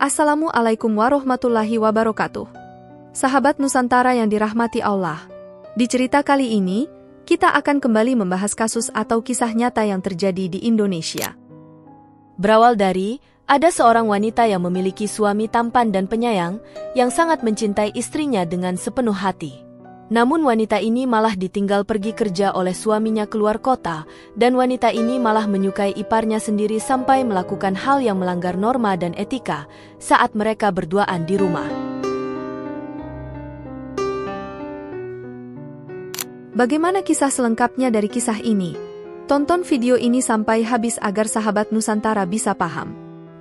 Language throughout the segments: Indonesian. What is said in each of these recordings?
Assalamualaikum warahmatullahi wabarakatuh. Sahabat Nusantara yang dirahmati Allah. Di cerita kali ini, kita akan kembali membahas kasus atau kisah nyata yang terjadi di Indonesia. Berawal dari, ada seorang wanita yang memiliki suami tampan dan penyayang, yang sangat mencintai istrinya dengan sepenuh hati. Namun wanita ini malah ditinggal pergi kerja oleh suaminya keluar kota, dan wanita ini malah menyukai iparnya sendiri sampai melakukan hal yang melanggar norma dan etika saat mereka berduaan di rumah. Bagaimana kisah selengkapnya dari kisah ini? Tonton video ini sampai habis agar sahabat Nusantara bisa paham.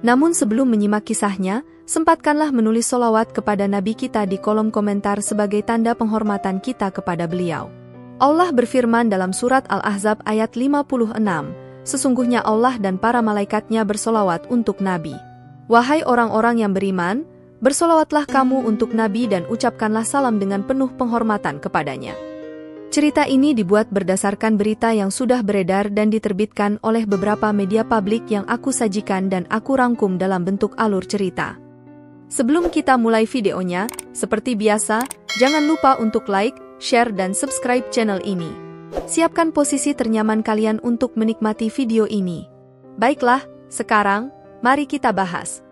Namun sebelum menyimak kisahnya, sempatkanlah menulis sholawat kepada Nabi kita di kolom komentar sebagai tanda penghormatan kita kepada beliau. Allah berfirman dalam surat Al-Ahzab ayat 56, sesungguhnya Allah dan para malaikatnya bersolawat untuk Nabi. Wahai orang-orang yang beriman, bersolawatlah kamu untuk Nabi dan ucapkanlah salam dengan penuh penghormatan kepadanya. Cerita ini dibuat berdasarkan berita yang sudah beredar dan diterbitkan oleh beberapa media publik yang aku sajikan dan aku rangkum dalam bentuk alur cerita. Sebelum kita mulai videonya, seperti biasa, jangan lupa untuk like, share dan subscribe channel ini. Siapkan posisi ternyaman kalian untuk menikmati video ini. Baiklah, sekarang, mari kita bahas.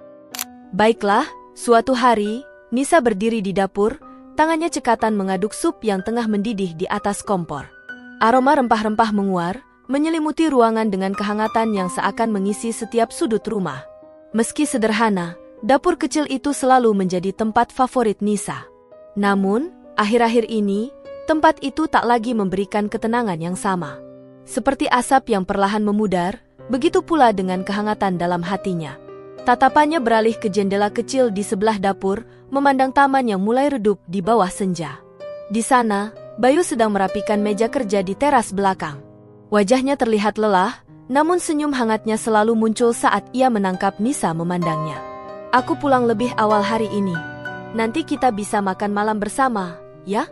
Baiklah, suatu hari, Nisa berdiri di dapur, tangannya cekatan mengaduk sup yang tengah mendidih di atas kompor. Aroma rempah-rempah menguar, menyelimuti ruangan dengan kehangatan yang seakan mengisi setiap sudut rumah. Meski sederhana, dapur kecil itu selalu menjadi tempat favorit Nisa. Namun, akhir-akhir ini, tempat itu tak lagi memberikan ketenangan yang sama. Seperti asap yang perlahan memudar, begitu pula dengan kehangatan dalam hatinya. Tatapannya beralih ke jendela kecil di sebelah dapur, memandang taman yang mulai redup di bawah senja. Di sana, Bayu sedang merapikan meja kerja di teras belakang. Wajahnya terlihat lelah, namun senyum hangatnya selalu muncul saat ia menangkap Nisa memandangnya. Aku pulang lebih awal hari ini. Nanti kita bisa makan malam bersama, ya?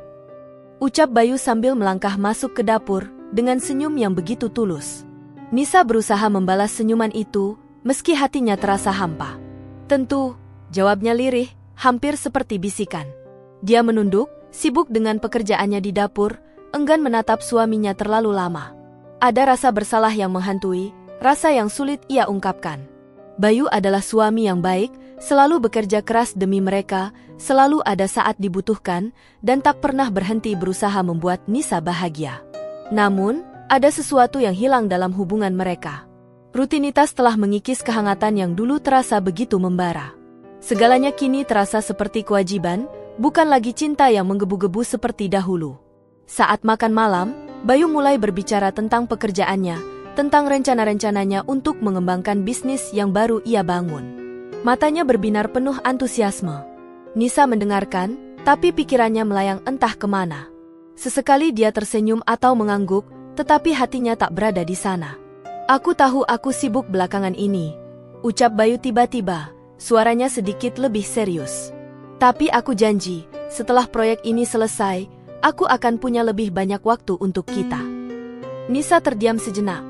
Ucap Bayu sambil melangkah masuk ke dapur, dengan senyum yang begitu tulus. Nisa berusaha membalas senyuman itu, meski hatinya terasa hampa. Tentu, jawabnya lirih, hampir seperti bisikan. Dia menunduk, sibuk dengan pekerjaannya di dapur, enggan menatap suaminya terlalu lama. Ada rasa bersalah yang menghantui, rasa yang sulit ia ungkapkan. Bayu adalah suami yang baik, selalu bekerja keras demi mereka, selalu ada saat dibutuhkan, dan tak pernah berhenti berusaha membuat Nisa bahagia. Namun, ada sesuatu yang hilang dalam hubungan mereka. Rutinitas telah mengikis kehangatan yang dulu terasa begitu membara. Segalanya kini terasa seperti kewajiban, bukan lagi cinta yang menggebu-gebu seperti dahulu. Saat makan malam, Bayu mulai berbicara tentang pekerjaannya, tentang rencana-rencananya untuk mengembangkan bisnis yang baru ia bangun. Matanya berbinar penuh antusiasme. Nisa mendengarkan, tapi pikirannya melayang entah kemana. Sesekali dia tersenyum atau mengangguk, tetapi hatinya tak berada di sana. Aku tahu aku sibuk belakangan ini, ucap Bayu tiba-tiba, suaranya sedikit lebih serius. Tapi aku janji, setelah proyek ini selesai, aku akan punya lebih banyak waktu untuk kita. Nisa terdiam sejenak.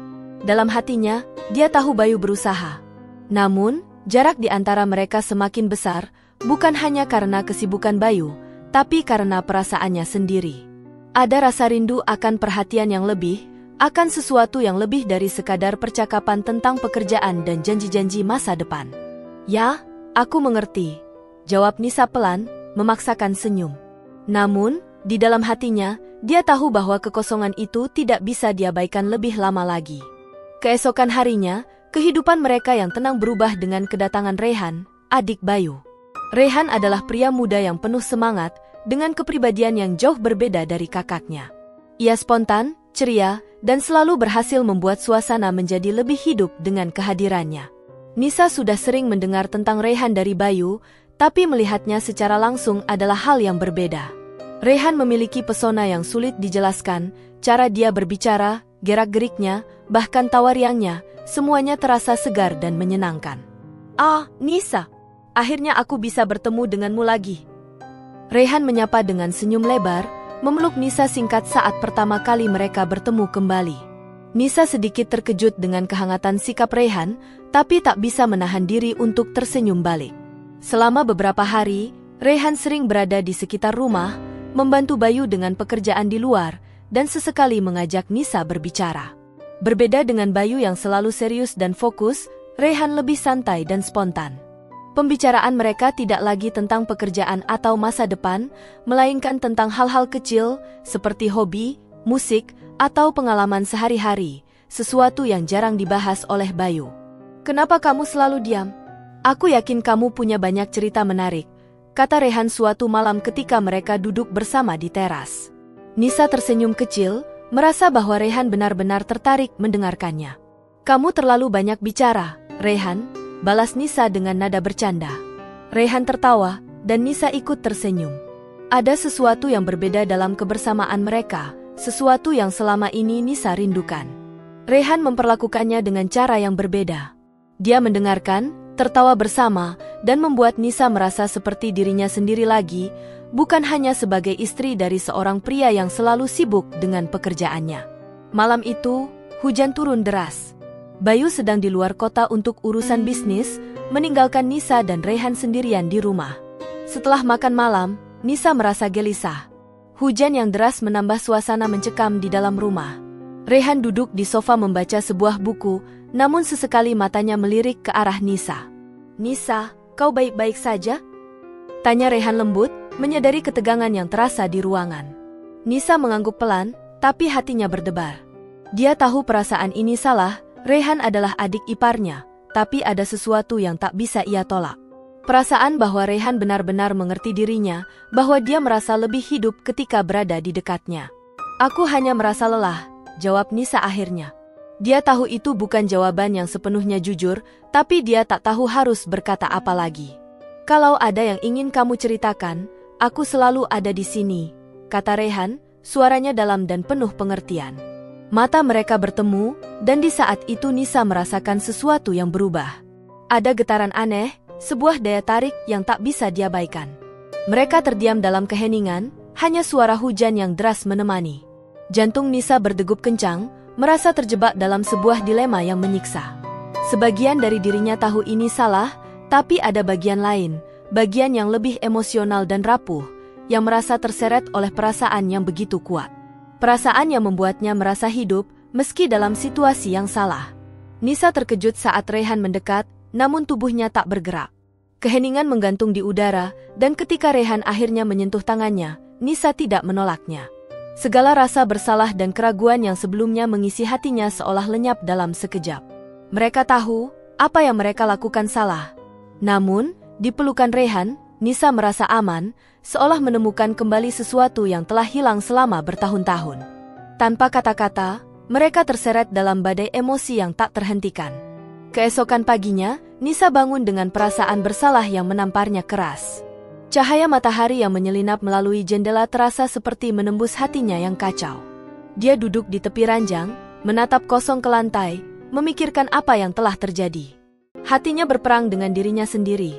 Dalam hatinya, dia tahu Bayu berusaha. Namun, jarak di antara mereka semakin besar, bukan hanya karena kesibukan Bayu, tapi karena perasaannya sendiri. Ada rasa rindu akan perhatian yang lebih, akan sesuatu yang lebih dari sekadar percakapan tentang pekerjaan dan janji-janji masa depan. Ya, aku mengerti, jawab Nisa pelan, memaksakan senyum. Namun, di dalam hatinya, dia tahu bahwa kekosongan itu tidak bisa diabaikan lebih lama lagi. Keesokan harinya, kehidupan mereka yang tenang berubah dengan kedatangan Rehan, adik Bayu. Rehan adalah pria muda yang penuh semangat, dengan kepribadian yang jauh berbeda dari kakaknya. Ia spontan, ceria, dan selalu berhasil membuat suasana menjadi lebih hidup dengan kehadirannya. Nisa sudah sering mendengar tentang Rehan dari Bayu, tapi melihatnya secara langsung adalah hal yang berbeda. Rehan memiliki pesona yang sulit dijelaskan, cara dia berbicara, gerak-geriknya, bahkan tawa riangnya, semuanya terasa segar dan menyenangkan. Ah, Nisa, akhirnya aku bisa bertemu denganmu lagi. Rehan menyapa dengan senyum lebar, memeluk Nisa singkat saat pertama kali mereka bertemu kembali. Nisa sedikit terkejut dengan kehangatan sikap Rehan, tapi tak bisa menahan diri untuk tersenyum balik. Selama beberapa hari, Rehan sering berada di sekitar rumah, membantu Bayu dengan pekerjaan di luar, dan sesekali mengajak Nisa berbicara. Berbeda dengan Bayu yang selalu serius dan fokus, Rehan lebih santai dan spontan. Pembicaraan mereka tidak lagi tentang pekerjaan atau masa depan, melainkan tentang hal-hal kecil seperti hobi, musik, atau pengalaman sehari-hari, sesuatu yang jarang dibahas oleh Bayu. "Kenapa kamu selalu diam? Aku yakin kamu punya banyak cerita menarik," kata Rehan suatu malam ketika mereka duduk bersama di teras. Nisa tersenyum kecil, merasa bahwa Rehan benar-benar tertarik mendengarkannya. "Kamu terlalu banyak bicara, Rehan," balas Nisa dengan nada bercanda. Rehan tertawa, dan Nisa ikut tersenyum. Ada sesuatu yang berbeda dalam kebersamaan mereka, sesuatu yang selama ini Nisa rindukan. Rehan memperlakukannya dengan cara yang berbeda. Dia mendengarkan, tertawa bersama, dan membuat Nisa merasa seperti dirinya sendiri lagi, bukan hanya sebagai istri dari seorang pria yang selalu sibuk dengan pekerjaannya. Malam itu, hujan turun deras. Bayu sedang di luar kota untuk urusan bisnis, meninggalkan Nisa dan Rehan sendirian di rumah. Setelah makan malam, Nisa merasa gelisah. Hujan yang deras menambah suasana mencekam di dalam rumah. Rehan duduk di sofa membaca sebuah buku, namun sesekali matanya melirik ke arah Nisa. "Nisa, kau baik-baik saja?" tanya Rehan lembut, menyadari ketegangan yang terasa di ruangan. Nisa mengangguk pelan, tapi hatinya berdebar. Dia tahu perasaan ini salah. Rehan adalah adik iparnya, tapi ada sesuatu yang tak bisa ia tolak. Perasaan bahwa Rehan benar-benar mengerti dirinya, bahwa dia merasa lebih hidup ketika berada di dekatnya. "Aku hanya merasa lelah," jawab Nisa akhirnya. Dia tahu itu bukan jawaban yang sepenuhnya jujur, tapi dia tak tahu harus berkata apa lagi. "Kalau ada yang ingin kamu ceritakan, aku selalu ada di sini," kata Rehan, suaranya dalam dan penuh pengertian. Mata mereka bertemu, dan di saat itu Nisa merasakan sesuatu yang berubah. Ada getaran aneh, sebuah daya tarik yang tak bisa diabaikan. Mereka terdiam dalam keheningan, hanya suara hujan yang deras menemani. Jantung Nisa berdegup kencang, merasa terjebak dalam sebuah dilema yang menyiksa. Sebagian dari dirinya tahu ini salah, tapi ada bagian lain, bagian yang lebih emosional dan rapuh, yang merasa terseret oleh perasaan yang begitu kuat. Perasaan yang membuatnya merasa hidup, meski dalam situasi yang salah. Nisa terkejut saat Rehan mendekat, namun tubuhnya tak bergerak. Keheningan menggantung di udara, dan ketika Rehan akhirnya menyentuh tangannya, Nisa tidak menolaknya. Segala rasa bersalah dan keraguan yang sebelumnya mengisi hatinya seolah lenyap dalam sekejap. Mereka tahu, apa yang mereka lakukan salah. Namun, di pelukan Rehan, Nisa merasa aman, seolah menemukan kembali sesuatu yang telah hilang selama bertahun-tahun. Tanpa kata-kata, mereka terseret dalam badai emosi yang tak terhentikan. Keesokan paginya, Nisa bangun dengan perasaan bersalah yang menamparnya keras. Cahaya matahari yang menyelinap melalui jendela terasa seperti menembus hatinya yang kacau. Dia duduk di tepi ranjang, menatap kosong ke lantai, memikirkan apa yang telah terjadi. Hatinya berperang dengan dirinya sendiri.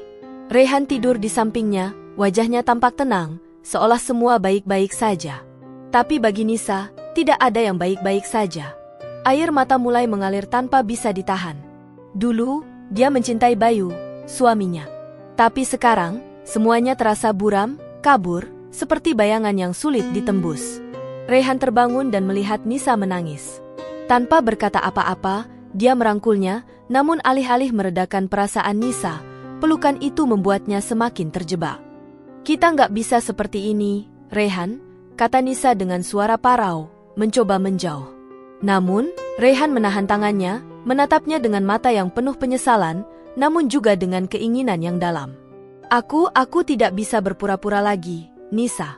Rehan tidur di sampingnya, wajahnya tampak tenang, seolah semua baik-baik saja. Tapi bagi Nisa, tidak ada yang baik-baik saja. Air mata mulai mengalir tanpa bisa ditahan. Dulu, dia mencintai Bayu, suaminya. Tapi sekarang, semuanya terasa buram, kabur, seperti bayangan yang sulit ditembus. Rehan terbangun dan melihat Nisa menangis. Tanpa berkata apa-apa, dia merangkulnya, namun alih-alih meredakan perasaan Nisa, pelukan itu membuatnya semakin terjebak. "Kita nggak bisa seperti ini, Rehan," kata Nisa dengan suara parau, mencoba menjauh. Namun, Rehan menahan tangannya, menatapnya dengan mata yang penuh penyesalan, namun juga dengan keinginan yang dalam. Aku tidak bisa berpura-pura lagi, Nisa.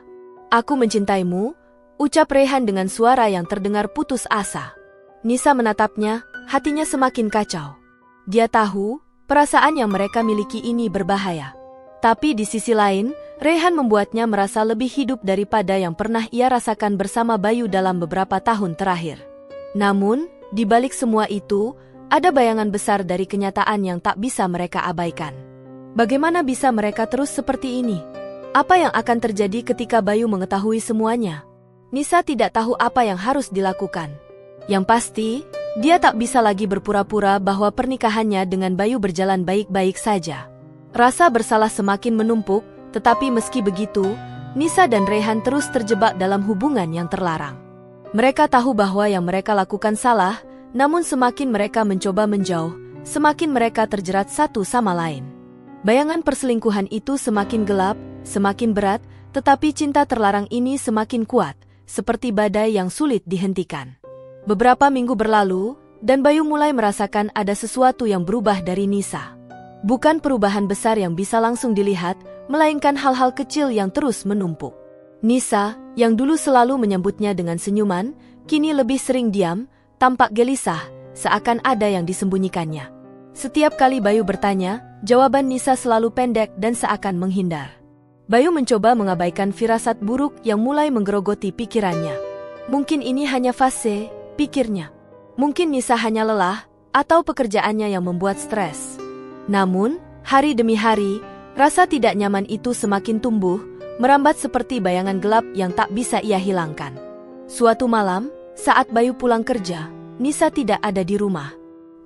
Aku mencintaimu," ucap Rehan dengan suara yang terdengar putus asa. Nisa menatapnya, hatinya semakin kacau. Dia tahu, perasaan yang mereka miliki ini berbahaya. Tapi di sisi lain, Rehan membuatnya merasa lebih hidup daripada yang pernah ia rasakan bersama Bayu dalam beberapa tahun terakhir. Namun, di balik semua itu, ada bayangan besar dari kenyataan yang tak bisa mereka abaikan. Bagaimana bisa mereka terus seperti ini? Apa yang akan terjadi ketika Bayu mengetahui semuanya? Nisa tidak tahu apa yang harus dilakukan. Yang pasti, dia tak bisa lagi berpura-pura bahwa pernikahannya dengan Bayu berjalan baik-baik saja. Rasa bersalah semakin menumpuk, tetapi meski begitu, Nisa dan Rehan terus terjebak dalam hubungan yang terlarang. Mereka tahu bahwa yang mereka lakukan salah, namun semakin mereka mencoba menjauh, semakin mereka terjerat satu sama lain. Bayangan perselingkuhan itu semakin gelap, semakin berat, tetapi cinta terlarang ini semakin kuat, seperti badai yang sulit dihentikan. Beberapa minggu berlalu, dan Bayu mulai merasakan ada sesuatu yang berubah dari Nisa. Bukan perubahan besar yang bisa langsung dilihat, melainkan hal-hal kecil yang terus menumpuk. Nisa, yang dulu selalu menyambutnya dengan senyuman, kini lebih sering diam, tampak gelisah, seakan ada yang disembunyikannya. Setiap kali Bayu bertanya, jawaban Nisa selalu pendek dan seakan menghindar. Bayu mencoba mengabaikan firasat buruk yang mulai menggerogoti pikirannya. Mungkin ini hanya fase, pikirnya. Mungkin Nisa hanya lelah, atau pekerjaannya yang membuat stres. Namun, hari demi hari, rasa tidak nyaman itu semakin tumbuh, merambat seperti bayangan gelap yang tak bisa ia hilangkan. Suatu malam, saat Bayu pulang kerja, Nisa tidak ada di rumah.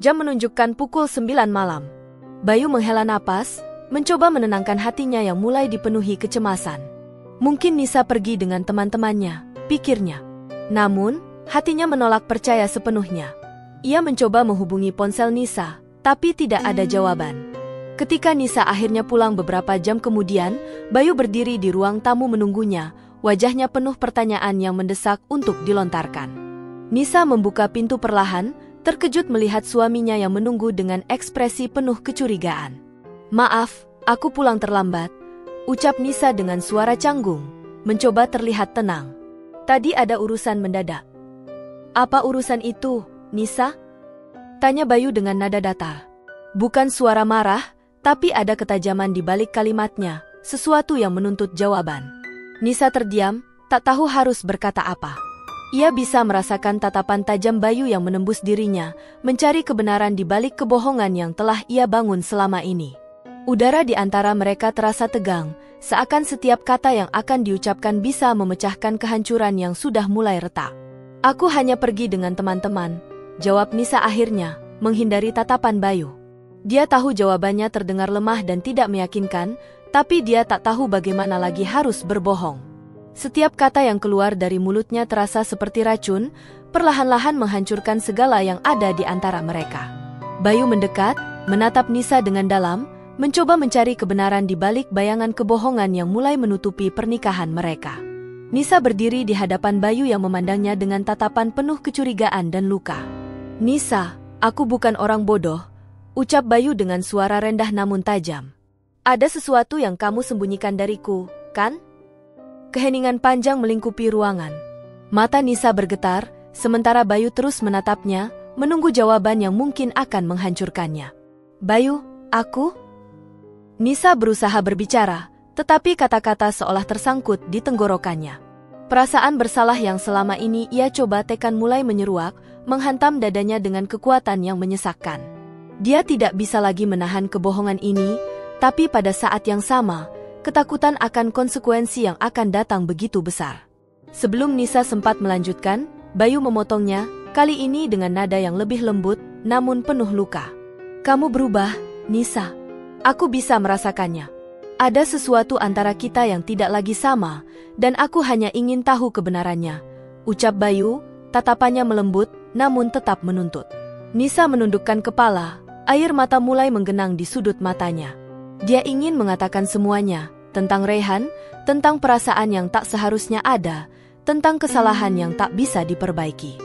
Jam menunjukkan pukul 9 malam. Bayu menghela napas, mencoba menenangkan hatinya yang mulai dipenuhi kecemasan. Mungkin Nisa pergi dengan teman-temannya, pikirnya. Namun, hatinya menolak percaya sepenuhnya. Ia mencoba menghubungi ponsel Nisa, tapi tidak ada jawaban. Ketika Nisa akhirnya pulang beberapa jam kemudian, Bayu berdiri di ruang tamu menunggunya, wajahnya penuh pertanyaan yang mendesak untuk dilontarkan. Nisa membuka pintu perlahan, terkejut melihat suaminya yang menunggu dengan ekspresi penuh kecurigaan. "Maaf, aku pulang terlambat," ucap Nisa dengan suara canggung, mencoba terlihat tenang. "Tadi ada urusan mendadak." "Apa urusan itu, Nisa?" tanya Bayu dengan nada datar. Bukan suara marah, tapi ada ketajaman di balik kalimatnya, sesuatu yang menuntut jawaban. Nisa terdiam, tak tahu harus berkata apa. Ia bisa merasakan tatapan tajam Bayu yang menembus dirinya, mencari kebenaran di balik kebohongan yang telah ia bangun selama ini. Udara di antara mereka terasa tegang, seakan setiap kata yang akan diucapkan bisa memecahkan kehancuran yang sudah mulai retak. "Aku hanya pergi dengan teman-teman," jawab Nisa akhirnya, menghindari tatapan Bayu. Dia tahu jawabannya terdengar lemah dan tidak meyakinkan, tapi dia tak tahu bagaimana lagi harus berbohong. Setiap kata yang keluar dari mulutnya terasa seperti racun, perlahan-lahan menghancurkan segala yang ada di antara mereka. Bayu mendekat, menatap Nisa dengan dalam, mencoba mencari kebenaran di balik bayangan kebohongan yang mulai menutupi pernikahan mereka. Nisa berdiri di hadapan Bayu yang memandangnya dengan tatapan penuh kecurigaan dan luka. "Nisa, aku bukan orang bodoh," ucap Bayu dengan suara rendah namun tajam. "Ada sesuatu yang kamu sembunyikan dariku, kan?" Keheningan panjang melingkupi ruangan. Mata Nisa bergetar, sementara Bayu terus menatapnya, menunggu jawaban yang mungkin akan menghancurkannya. "Bayu, aku?" Nisa berusaha berbicara, tetapi kata-kata seolah tersangkut di tenggorokannya. Perasaan bersalah yang selama ini ia coba tekan mulai menyeruak, menghantam dadanya dengan kekuatan yang menyesakkan. Dia tidak bisa lagi menahan kebohongan ini, tapi pada saat yang sama, ketakutan akan konsekuensi yang akan datang begitu besar. Sebelum Nisa sempat melanjutkan, Bayu memotongnya, kali ini dengan nada yang lebih lembut, namun penuh luka. "Kamu berubah, Nisa. Aku bisa merasakannya. Ada sesuatu antara kita yang tidak lagi sama, dan aku hanya ingin tahu kebenarannya," ucap Bayu, tatapannya melembut, namun tetap menuntut. Nisa menundukkan kepala, air mata mulai menggenang di sudut matanya. Dia ingin mengatakan semuanya, tentang Rehan, tentang perasaan yang tak seharusnya ada, tentang kesalahan yang tak bisa diperbaiki.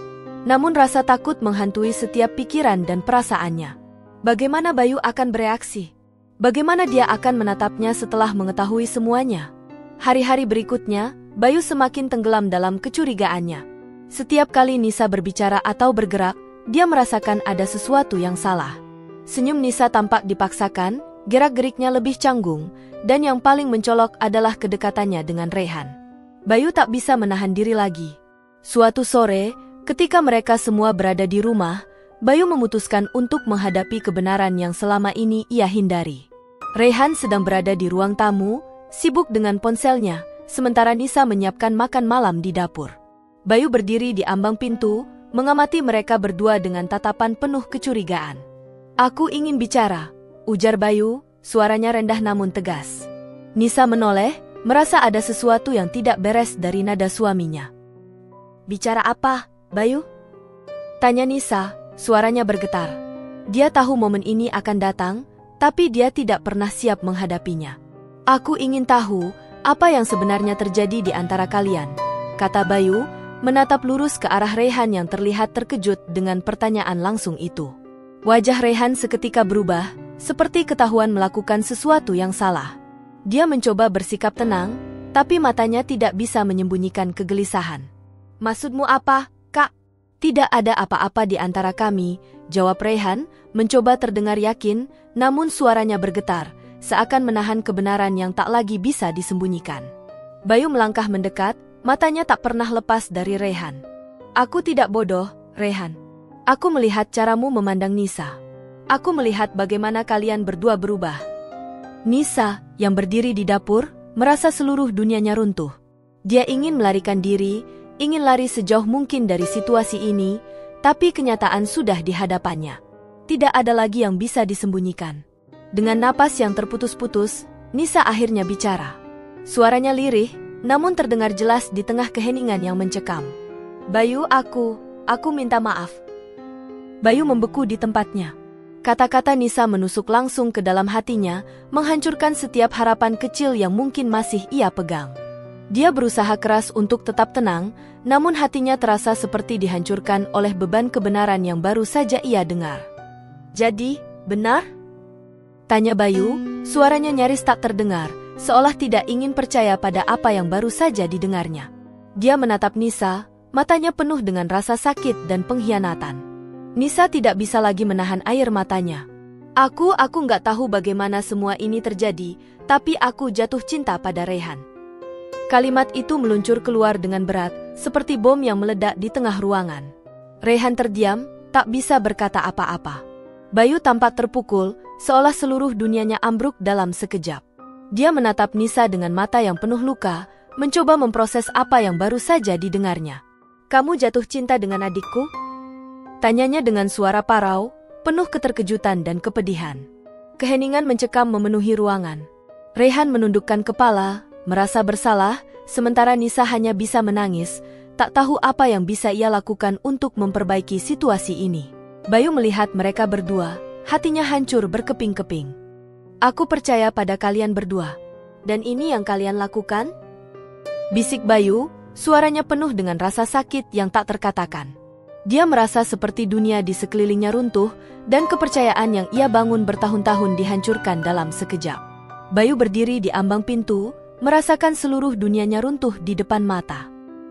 Namun rasa takut menghantui setiap pikiran dan perasaannya. Bagaimana Bayu akan bereaksi? Bagaimana dia akan menatapnya setelah mengetahui semuanya? Hari-hari berikutnya, Bayu semakin tenggelam dalam kecurigaannya. Setiap kali Nisa berbicara atau bergerak, dia merasakan ada sesuatu yang salah. Senyum Nisa tampak dipaksakan, gerak-geriknya lebih canggung, dan yang paling mencolok adalah kedekatannya dengan Rehan. Bayu tak bisa menahan diri lagi. Suatu sore, ketika mereka semua berada di rumah, Bayu memutuskan untuk menghadapi kebenaran yang selama ini ia hindari. Rehan sedang berada di ruang tamu, sibuk dengan ponselnya, sementara Nisa menyiapkan makan malam di dapur. Bayu berdiri di ambang pintu, mengamati mereka berdua dengan tatapan penuh kecurigaan. "Aku ingin bicara," ujar Bayu, suaranya rendah namun tegas. Nisa menoleh, merasa ada sesuatu yang tidak beres dari nada suaminya. "Bicara apa, Bayu?" tanya Nisa, suaranya bergetar. Dia tahu momen ini akan datang, tapi dia tidak pernah siap menghadapinya. "Aku ingin tahu apa yang sebenarnya terjadi di antara kalian," kata Bayu, menatap lurus ke arah Rehan yang terlihat terkejut dengan pertanyaan langsung itu. Wajah Rehan seketika berubah, seperti ketahuan melakukan sesuatu yang salah. Dia mencoba bersikap tenang, tapi matanya tidak bisa menyembunyikan kegelisahan. "Maksudmu apa, Kak?" "Tidak ada apa-apa di antara kami," jawab Rehan, mencoba terdengar yakin, namun suaranya bergetar, seakan menahan kebenaran yang tak lagi bisa disembunyikan. Bayu melangkah mendekat, matanya tak pernah lepas dari Rehan. "Aku tidak bodoh, Rehan. Aku melihat caramu memandang Nisa. Aku melihat bagaimana kalian berdua berubah." Nisa, yang berdiri di dapur, merasa seluruh dunianya runtuh. Dia ingin melarikan diri, ingin lari sejauh mungkin dari situasi ini, tapi kenyataan sudah di hadapannya. Tidak ada lagi yang bisa disembunyikan. Dengan napas yang terputus-putus, Nisa akhirnya bicara. Suaranya lirih, namun terdengar jelas di tengah keheningan yang mencekam. "Bayu, aku minta maaf." Bayu membeku di tempatnya. Kata-kata Nisa menusuk langsung ke dalam hatinya, menghancurkan setiap harapan kecil yang mungkin masih ia pegang. Dia berusaha keras untuk tetap tenang, namun hatinya terasa seperti dihancurkan oleh beban kebenaran yang baru saja ia dengar. "Jadi, benar?" tanya Bayu, suaranya nyaris tak terdengar, seolah tidak ingin percaya pada apa yang baru saja didengarnya. Dia menatap Nisa, matanya penuh dengan rasa sakit dan pengkhianatan. Nisa tidak bisa lagi menahan air matanya. Aku nggak tahu bagaimana semua ini terjadi, tapi aku jatuh cinta pada Rehan." Kalimat itu meluncur keluar dengan berat, seperti bom yang meledak di tengah ruangan. Rehan terdiam, tak bisa berkata apa-apa. Bayu tampak terpukul, seolah seluruh dunianya ambruk dalam sekejap. Dia menatap Nisa dengan mata yang penuh luka, mencoba memproses apa yang baru saja didengarnya. "Kamu jatuh cinta dengan adikku?" tanyanya dengan suara parau, penuh keterkejutan dan kepedihan. Keheningan mencekam memenuhi ruangan. Rehan menundukkan kepala, merasa bersalah, sementara Nisa hanya bisa menangis, tak tahu apa yang bisa ia lakukan untuk memperbaiki situasi ini. Bayu melihat mereka berdua, hatinya hancur berkeping-keping. "Aku percaya pada kalian berdua. Dan ini yang kalian lakukan?" bisik Bayu, suaranya penuh dengan rasa sakit yang tak terkatakan. Dia merasa seperti dunia di sekelilingnya runtuh, dan kepercayaan yang ia bangun bertahun-tahun dihancurkan dalam sekejap. Bayu berdiri di ambang pintu, merasakan seluruh dunianya runtuh di depan mata.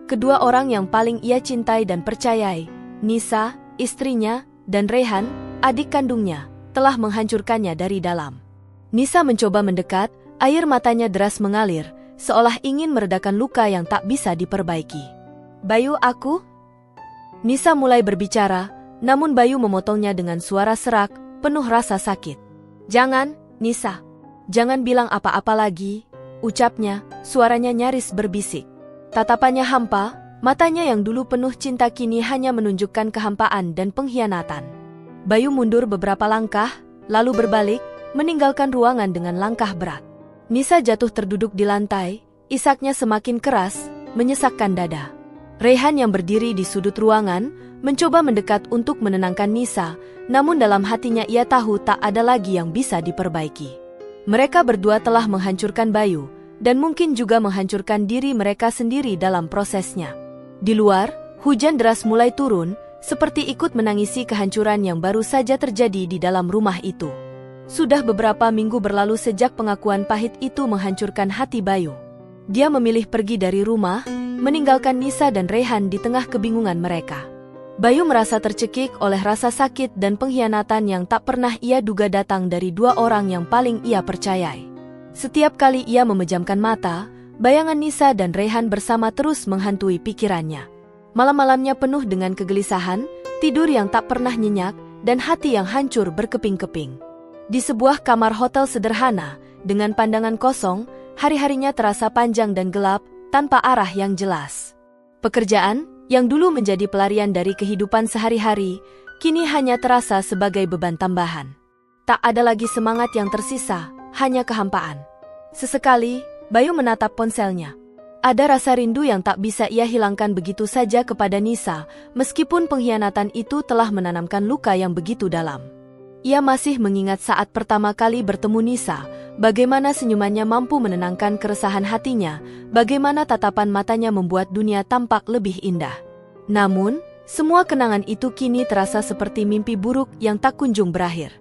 Kedua orang yang paling ia cintai dan percayai, Nisa, istrinya, dan Rehan, adik kandungnya, telah menghancurkannya dari dalam. Nisa mencoba mendekat, air matanya deras mengalir, seolah ingin meredakan luka yang tak bisa diperbaiki. "Bayu, aku..." Nisa mulai berbicara, namun Bayu memotongnya dengan suara serak, penuh rasa sakit. "Jangan, Nisa. Jangan bilang apa-apa lagi," ucapnya, suaranya nyaris berbisik. Tatapannya hampa, matanya yang dulu penuh cinta kini hanya menunjukkan kehampaan dan pengkhianatan. Bayu mundur beberapa langkah, lalu berbalik, meninggalkan ruangan dengan langkah berat. Nisa jatuh terduduk di lantai, isaknya semakin keras, menyesakkan dada. Rehan yang berdiri di sudut ruangan, mencoba mendekat untuk menenangkan Nisa, namun dalam hatinya ia tahu tak ada lagi yang bisa diperbaiki. Mereka berdua telah menghancurkan Bayu, dan mungkin juga menghancurkan diri mereka sendiri dalam prosesnya. Di luar, hujan deras mulai turun, seperti ikut menangisi kehancuran yang baru saja terjadi di dalam rumah itu. Sudah beberapa minggu berlalu sejak pengakuan pahit itu menghancurkan hati Bayu. Dia memilih pergi dari rumah, meninggalkan Nisa dan Rehan di tengah kebingungan mereka. Bayu merasa tercekik oleh rasa sakit dan pengkhianatan yang tak pernah ia duga datang dari dua orang yang paling ia percayai. Setiap kali ia memejamkan mata, bayangan Nisa dan Rehan bersama terus menghantui pikirannya. Malam-malamnya penuh dengan kegelisahan, tidur yang tak pernah nyenyak, dan hati yang hancur berkeping-keping. Di sebuah kamar hotel sederhana, dengan pandangan kosong, hari-harinya terasa panjang dan gelap, tanpa arah yang jelas. Pekerjaan, yang dulu menjadi pelarian dari kehidupan sehari-hari, kini hanya terasa sebagai beban tambahan. Tak ada lagi semangat yang tersisa, hanya kehampaan. Sesekali, Bayu menatap ponselnya. Ada rasa rindu yang tak bisa ia hilangkan begitu saja kepada Nisa, meskipun pengkhianatan itu telah menanamkan luka yang begitu dalam. Ia masih mengingat saat pertama kali bertemu Nisa, bagaimana senyumannya mampu menenangkan keresahan hatinya, bagaimana tatapan matanya membuat dunia tampak lebih indah. Namun, semua kenangan itu kini terasa seperti mimpi buruk yang tak kunjung berakhir.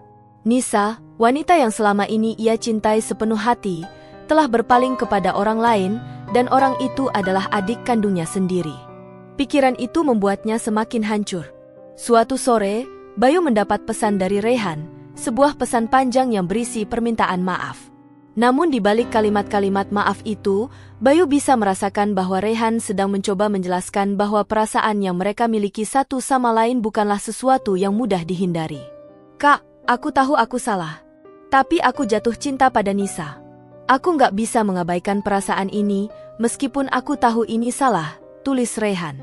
Nisa, wanita yang selama ini ia cintai sepenuh hati, telah berpaling kepada orang lain, dan orang itu adalah adik kandungnya sendiri. Pikiran itu membuatnya semakin hancur. Suatu sore, Bayu mendapat pesan dari Rehan, sebuah pesan panjang yang berisi permintaan maaf. Namun di balik kalimat-kalimat maaf itu, Bayu bisa merasakan bahwa Rehan sedang mencoba menjelaskan bahwa perasaan yang mereka miliki satu sama lain bukanlah sesuatu yang mudah dihindari. "Kak, aku tahu aku salah. Tapi aku jatuh cinta pada Nisa. Aku nggak bisa mengabaikan perasaan ini, meskipun aku tahu ini salah," tulis Rehan.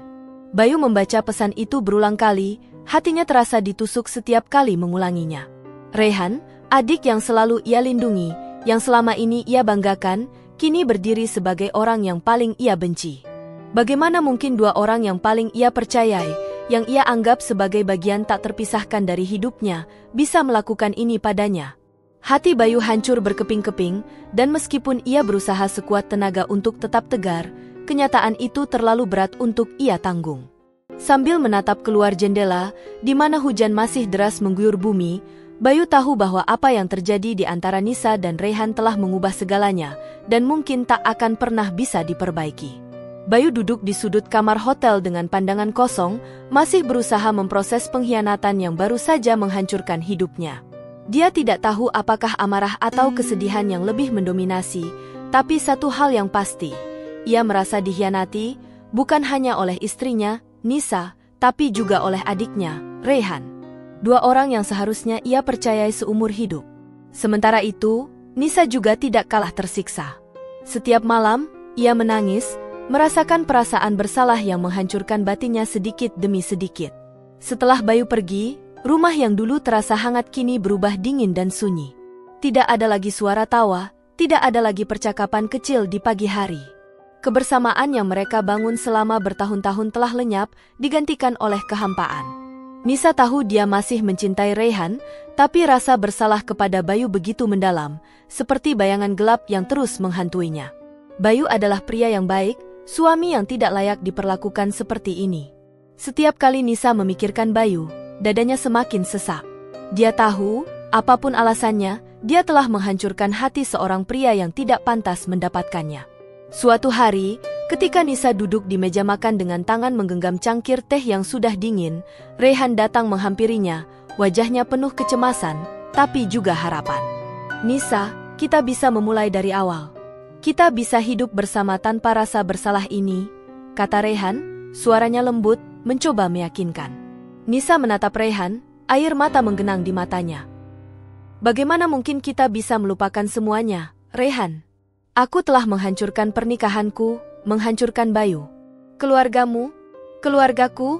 Bayu membaca pesan itu berulang kali, hatinya terasa ditusuk setiap kali mengulanginya. Rehan, adik yang selalu ia lindungi, yang selama ini ia banggakan, kini berdiri sebagai orang yang paling ia benci. Bagaimana mungkin dua orang yang paling ia percayai, yang ia anggap sebagai bagian tak terpisahkan dari hidupnya, bisa melakukan ini padanya? Hati Bayu hancur berkeping-keping, dan meskipun ia berusaha sekuat tenaga untuk tetap tegar, kenyataan itu terlalu berat untuk ia tanggung. Sambil menatap keluar jendela, di mana hujan masih deras mengguyur bumi, Bayu tahu bahwa apa yang terjadi di antara Nisa dan Rehan telah mengubah segalanya, dan mungkin tak akan pernah bisa diperbaiki. Bayu duduk di sudut kamar hotel dengan pandangan kosong, masih berusaha memproses pengkhianatan yang baru saja menghancurkan hidupnya. Dia tidak tahu apakah amarah atau kesedihan yang lebih mendominasi, tapi satu hal yang pasti, ia merasa dikhianati, bukan hanya oleh istrinya, Nisa, tapi juga oleh adiknya, Rehan. Dua orang yang seharusnya ia percayai seumur hidup. Sementara itu, Nisa juga tidak kalah tersiksa. Setiap malam, ia menangis, merasakan perasaan bersalah yang menghancurkan batinnya sedikit demi sedikit. Setelah Bayu pergi, rumah yang dulu terasa hangat kini berubah dingin dan sunyi. Tidak ada lagi suara tawa, tidak ada lagi percakapan kecil di pagi hari. Kebersamaan yang mereka bangun selama bertahun-tahun telah lenyap, digantikan oleh kehampaan. Nisa tahu dia masih mencintai Rehan, tapi rasa bersalah kepada Bayu begitu mendalam, seperti bayangan gelap yang terus menghantuinya. Bayu adalah pria yang baik, suami yang tidak layak diperlakukan seperti ini. Setiap kali Nisa memikirkan Bayu, dadanya semakin sesak. Dia tahu, apapun alasannya, dia telah menghancurkan hati seorang pria yang tidak pantas mendapatkannya. Suatu hari, ketika Nisa duduk di meja makan dengan tangan menggenggam cangkir teh yang sudah dingin, Rehan datang menghampirinya, wajahnya penuh kecemasan, tapi juga harapan. "Nisa, kita bisa memulai dari awal. Kita bisa hidup bersama tanpa rasa bersalah ini," kata Rehan, suaranya lembut, mencoba meyakinkan. Nisa menatap Rehan, air mata menggenang di matanya. "Bagaimana mungkin kita bisa melupakan semuanya, Rehan? Aku telah menghancurkan pernikahanku, menghancurkan Bayu. Keluargamu, keluargaku,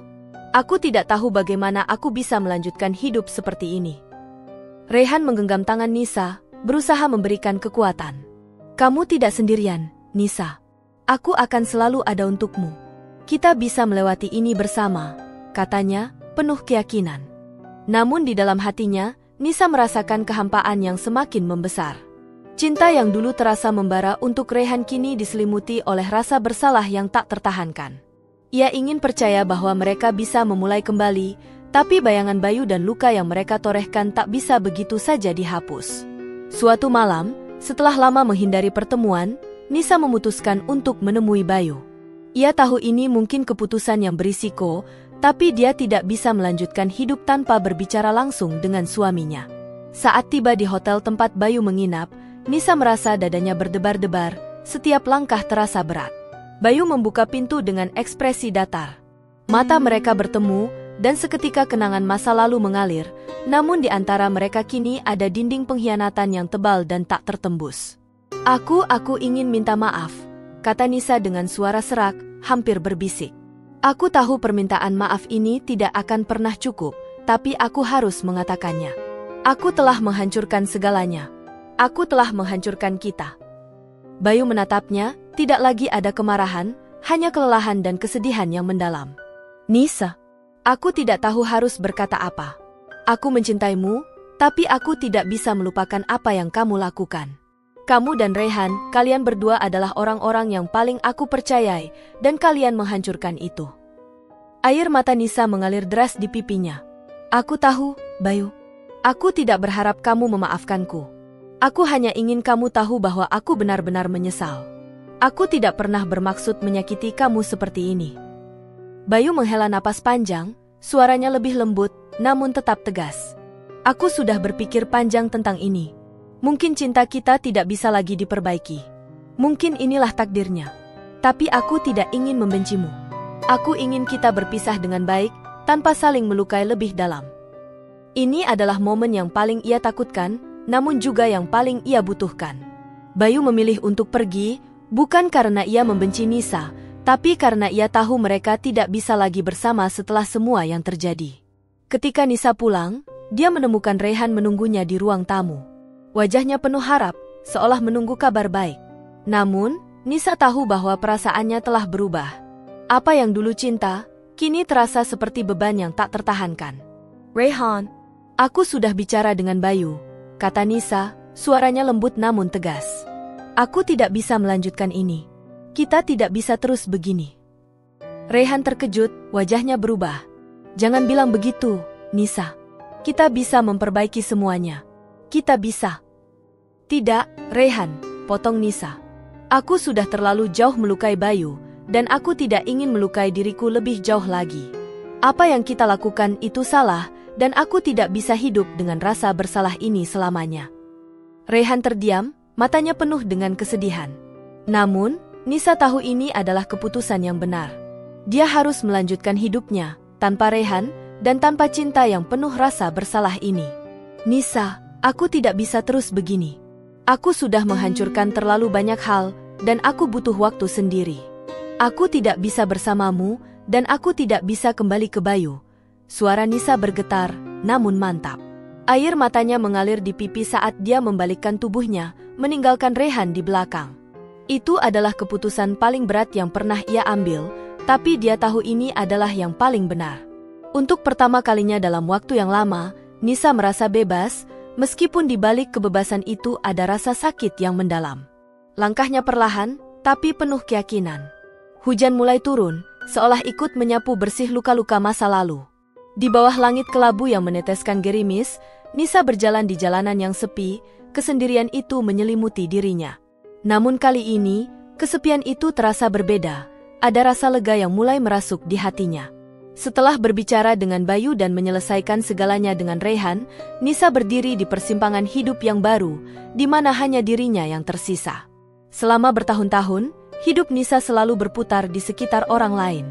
aku tidak tahu bagaimana aku bisa melanjutkan hidup seperti ini." Rehan menggenggam tangan Nisa, berusaha memberikan kekuatan. "Kamu tidak sendirian, Nisa. Aku akan selalu ada untukmu. Kita bisa melewati ini bersama," katanya, penuh keyakinan. Namun di dalam hatinya, Nisa merasakan kehampaan yang semakin membesar. Cinta yang dulu terasa membara untuk Rehan kini diselimuti oleh rasa bersalah yang tak tertahankan. Ia ingin percaya bahwa mereka bisa memulai kembali, tapi bayangan Bayu dan luka yang mereka torehkan tak bisa begitu saja dihapus. Suatu malam, setelah lama menghindari pertemuan, Nisa memutuskan untuk menemui Bayu. Ia tahu ini mungkin keputusan yang berisiko, tapi dia tidak bisa melanjutkan hidup tanpa berbicara langsung dengan suaminya. Saat tiba di hotel tempat Bayu menginap, Nisa merasa dadanya berdebar-debar, setiap langkah terasa berat. Bayu membuka pintu dengan ekspresi datar. Mata mereka bertemu, dan seketika kenangan masa lalu mengalir, namun di antara mereka kini ada dinding pengkhianatan yang tebal dan tak tertembus. Aku ingin minta maaf," kata Nisa dengan suara serak, hampir berbisik. "Aku tahu permintaan maaf ini tidak akan pernah cukup, tapi aku harus mengatakannya. Aku telah menghancurkan segalanya. Aku telah menghancurkan kita. Bayu menatapnya, tidak lagi ada kemarahan, hanya kelelahan dan kesedihan yang mendalam. Nisa, aku tidak tahu harus berkata apa. Aku mencintaimu, tapi aku tidak bisa melupakan apa yang kamu lakukan. Kamu dan Rehan, kalian berdua adalah orang-orang yang paling aku percayai, dan kalian menghancurkan itu. Air mata Nisa mengalir deras di pipinya. Aku tahu, Bayu. Aku tidak berharap kamu memaafkanku. Aku hanya ingin kamu tahu bahwa aku benar-benar menyesal. Aku tidak pernah bermaksud menyakiti kamu seperti ini. Bayu menghela napas panjang, suaranya lebih lembut, namun tetap tegas. Aku sudah berpikir panjang tentang ini. Mungkin cinta kita tidak bisa lagi diperbaiki. Mungkin inilah takdirnya. Tapi aku tidak ingin membencimu. Aku ingin kita berpisah dengan baik, tanpa saling melukai lebih dalam. Ini adalah momen yang paling ia takutkan, namun juga yang paling ia butuhkan. Bayu memilih untuk pergi, bukan karena ia membenci Nisa, tapi karena ia tahu mereka tidak bisa lagi bersama setelah semua yang terjadi. Ketika Nisa pulang, dia menemukan Rehan menunggunya di ruang tamu. Wajahnya penuh harap, seolah menunggu kabar baik. Namun, Nisa tahu bahwa perasaannya telah berubah. Apa yang dulu cinta, kini terasa seperti beban yang tak tertahankan. Rehan, aku sudah bicara dengan Bayu, kata Nisa, suaranya lembut namun tegas. Aku tidak bisa melanjutkan ini. Kita tidak bisa terus begini. Rehan terkejut, wajahnya berubah. Jangan bilang begitu, Nisa. Kita bisa memperbaiki semuanya. Kita bisa. Tidak, Rehan, potong Nisa. Aku sudah terlalu jauh melukai Bayu, dan aku tidak ingin melukai diriku lebih jauh lagi. Apa yang kita lakukan itu salah, dan aku tidak bisa hidup dengan rasa bersalah ini selamanya. Rehan terdiam, matanya penuh dengan kesedihan. Namun, Nisa tahu ini adalah keputusan yang benar. Dia harus melanjutkan hidupnya, tanpa Rehan, dan tanpa cinta yang penuh rasa bersalah ini. Nisa, aku tidak bisa terus begini. Aku sudah menghancurkan terlalu banyak hal, dan aku butuh waktu sendiri. Aku tidak bisa bersamamu, dan aku tidak bisa kembali ke Bayu. Suara Nisa bergetar, namun mantap. Air matanya mengalir di pipi saat dia membalikkan tubuhnya, meninggalkan Rehan di belakang. Itu adalah keputusan paling berat yang pernah ia ambil, tapi dia tahu ini adalah yang paling benar. Untuk pertama kalinya dalam waktu yang lama, Nisa merasa bebas, meskipun di balik kebebasan itu ada rasa sakit yang mendalam. Langkahnya perlahan, tapi penuh keyakinan. Hujan mulai turun, seolah ikut menyapu bersih luka-luka masa lalu. Di bawah langit kelabu yang meneteskan gerimis, Nisa berjalan di jalanan yang sepi, kesendirian itu menyelimuti dirinya. Namun kali ini, kesepian itu terasa berbeda, ada rasa lega yang mulai merasuk di hatinya. Setelah berbicara dengan Bayu dan menyelesaikan segalanya dengan Rehan, Nisa berdiri di persimpangan hidup yang baru, di mana hanya dirinya yang tersisa. Selama bertahun-tahun, hidup Nisa selalu berputar di sekitar orang lain.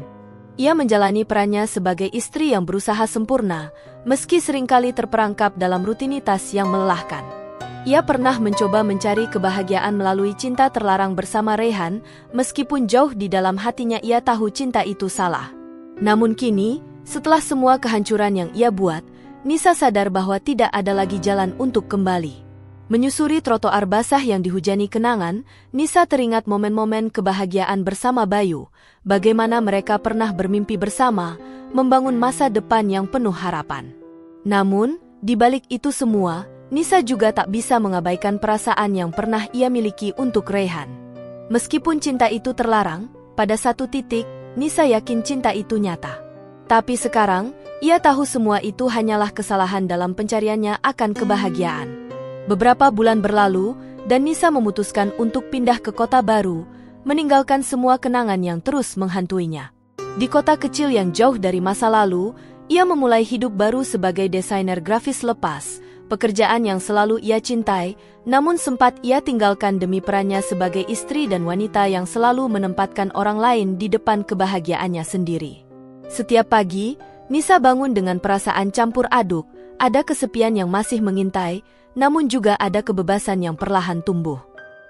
Ia menjalani perannya sebagai istri yang berusaha sempurna, meski seringkali terperangkap dalam rutinitas yang melelahkan. Ia pernah mencoba mencari kebahagiaan melalui cinta terlarang bersama Rehan, meskipun jauh di dalam hatinya ia tahu cinta itu salah. Namun kini, setelah semua kehancuran yang ia buat, Nisa sadar bahwa tidak ada lagi jalan untuk kembali. Menyusuri trotoar basah yang dihujani kenangan, Nisa teringat momen-momen kebahagiaan bersama Bayu, bagaimana mereka pernah bermimpi bersama, membangun masa depan yang penuh harapan. Namun, di balik itu semua, Nisa juga tak bisa mengabaikan perasaan yang pernah ia miliki untuk Rehan. Meskipun cinta itu terlarang, pada satu titik, Nisa yakin cinta itu nyata. Tapi sekarang, ia tahu semua itu hanyalah kesalahan dalam pencariannya akan kebahagiaan. Beberapa bulan berlalu, dan Nisa memutuskan untuk pindah ke kota baru, meninggalkan semua kenangan yang terus menghantuinya. Di kota kecil yang jauh dari masa lalu, ia memulai hidup baru sebagai desainer grafis lepas, pekerjaan yang selalu ia cintai, namun sempat ia tinggalkan demi perannya sebagai istri dan wanita yang selalu menempatkan orang lain di depan kebahagiaannya sendiri. Setiap pagi, Nisa bangun dengan perasaan campur aduk, ada kesepian yang masih mengintai, namun juga ada kebebasan yang perlahan tumbuh.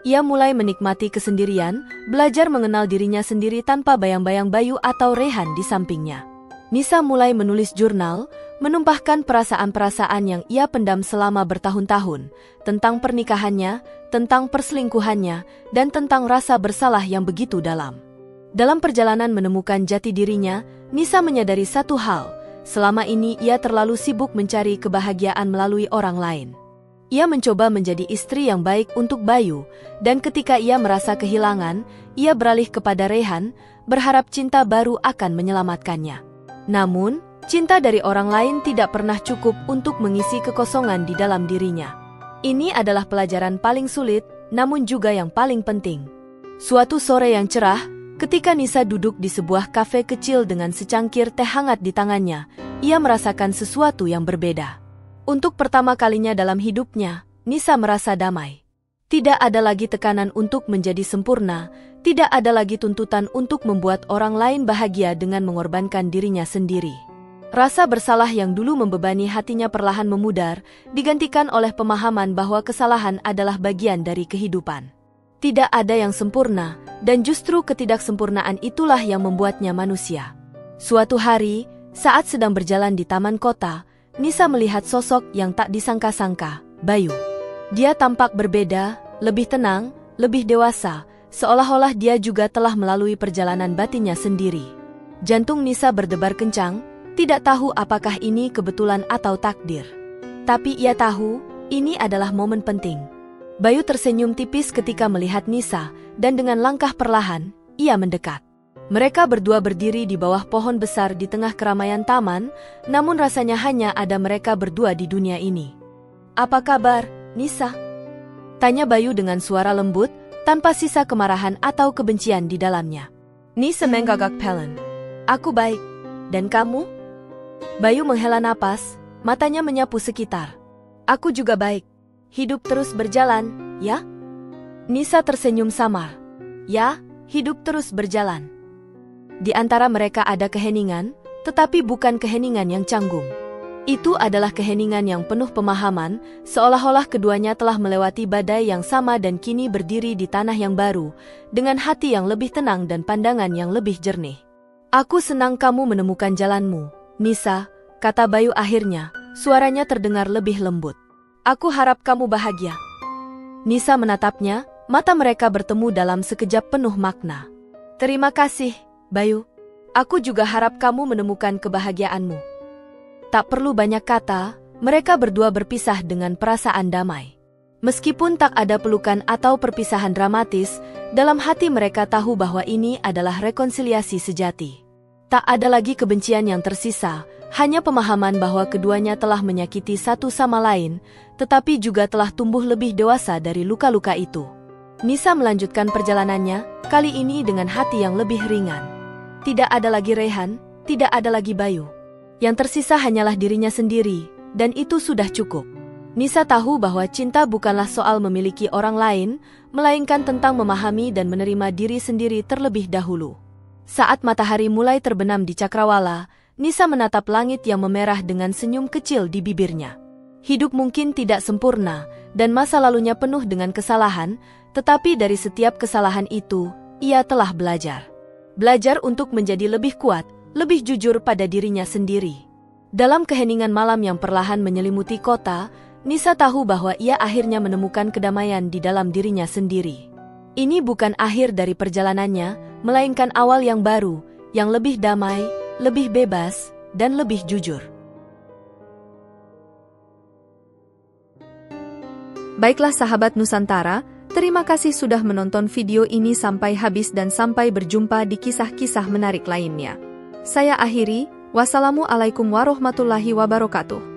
Ia mulai menikmati kesendirian, belajar mengenal dirinya sendiri tanpa bayang-bayang Bayu atau Rehan di sampingnya. Nisa mulai menulis jurnal, menumpahkan perasaan-perasaan yang ia pendam selama bertahun-tahun, tentang pernikahannya, tentang perselingkuhannya, dan tentang rasa bersalah yang begitu dalam. Dalam perjalanan menemukan jati dirinya, Nisa menyadari satu hal, selama ini ia terlalu sibuk mencari kebahagiaan melalui orang lain. Ia mencoba menjadi istri yang baik untuk Bayu, dan ketika ia merasa kehilangan, ia beralih kepada Rehan, berharap cinta baru akan menyelamatkannya. Namun, cinta dari orang lain tidak pernah cukup untuk mengisi kekosongan di dalam dirinya. Ini adalah pelajaran paling sulit, namun juga yang paling penting. Suatu sore yang cerah, ketika Nisa duduk di sebuah kafe kecil dengan secangkir teh hangat di tangannya, ia merasakan sesuatu yang berbeda. Untuk pertama kalinya dalam hidupnya, Nisa merasa damai. Tidak ada lagi tekanan untuk menjadi sempurna, tidak ada lagi tuntutan untuk membuat orang lain bahagia dengan mengorbankan dirinya sendiri. Rasa bersalah yang dulu membebani hatinya perlahan memudar, digantikan oleh pemahaman bahwa kesalahan adalah bagian dari kehidupan. Tidak ada yang sempurna, dan justru ketidaksempurnaan itulah yang membuatnya manusia. Suatu hari, saat sedang berjalan di taman kota, Nisa melihat sosok yang tak disangka-sangka, Bayu. Dia tampak berbeda, lebih tenang, lebih dewasa, seolah-olah dia juga telah melalui perjalanan batinnya sendiri. Jantung Nisa berdebar kencang, tidak tahu apakah ini kebetulan atau takdir. Tapi ia tahu, ini adalah momen penting. Bayu tersenyum tipis ketika melihat Nisa, dan dengan langkah perlahan, ia mendekat. Mereka berdua berdiri di bawah pohon besar di tengah keramaian taman, namun rasanya hanya ada mereka berdua di dunia ini. "Apa kabar, Nisa?" tanya Bayu dengan suara lembut, tanpa sisa kemarahan atau kebencian di dalamnya. Nisa menggagak pelan. "Aku baik. Dan kamu?" Bayu menghela napas, matanya menyapu sekitar. "Aku juga baik. Hidup terus berjalan, ya?" Nisa tersenyum samar. "Ya, hidup terus berjalan." Di antara mereka ada keheningan, tetapi bukan keheningan yang canggung. Itu adalah keheningan yang penuh pemahaman, seolah-olah keduanya telah melewati badai yang sama dan kini berdiri di tanah yang baru, dengan hati yang lebih tenang dan pandangan yang lebih jernih. "Aku senang kamu menemukan jalanmu, Nisa," kata Bayu akhirnya, suaranya terdengar lebih lembut. "Aku harap kamu bahagia." Nisa menatapnya, mata mereka bertemu dalam sekejap penuh makna. "Terima kasih, Bayu. Aku juga harap kamu menemukan kebahagiaanmu." Tak perlu banyak kata, mereka berdua berpisah dengan perasaan damai. Meskipun tak ada pelukan atau perpisahan dramatis, dalam hati mereka tahu bahwa ini adalah rekonsiliasi sejati. Tak ada lagi kebencian yang tersisa, hanya pemahaman bahwa keduanya telah menyakiti satu sama lain, tetapi juga telah tumbuh lebih dewasa dari luka-luka itu. Nisa melanjutkan perjalanannya, kali ini dengan hati yang lebih ringan. Tidak ada lagi Rehan, tidak ada lagi Bayu. Yang tersisa hanyalah dirinya sendiri, dan itu sudah cukup. Nisa tahu bahwa cinta bukanlah soal memiliki orang lain, melainkan tentang memahami dan menerima diri sendiri terlebih dahulu. Saat matahari mulai terbenam di cakrawala, Nisa menatap langit yang memerah dengan senyum kecil di bibirnya. Hidup mungkin tidak sempurna, dan masa lalunya penuh dengan kesalahan, tetapi dari setiap kesalahan itu, ia telah belajar. Belajar untuk menjadi lebih kuat, lebih jujur pada dirinya sendiri. Dalam keheningan malam yang perlahan menyelimuti kota, Nisa tahu bahwa ia akhirnya menemukan kedamaian di dalam dirinya sendiri. Ini bukan akhir dari perjalanannya, melainkan awal yang baru, yang lebih damai, lebih bebas, dan lebih jujur. Baiklah sahabat Nusantara, terima kasih sudah menonton video ini sampai habis dan sampai berjumpa di kisah-kisah menarik lainnya. Saya akhiri, wassalamualaikum warahmatullahi wabarakatuh.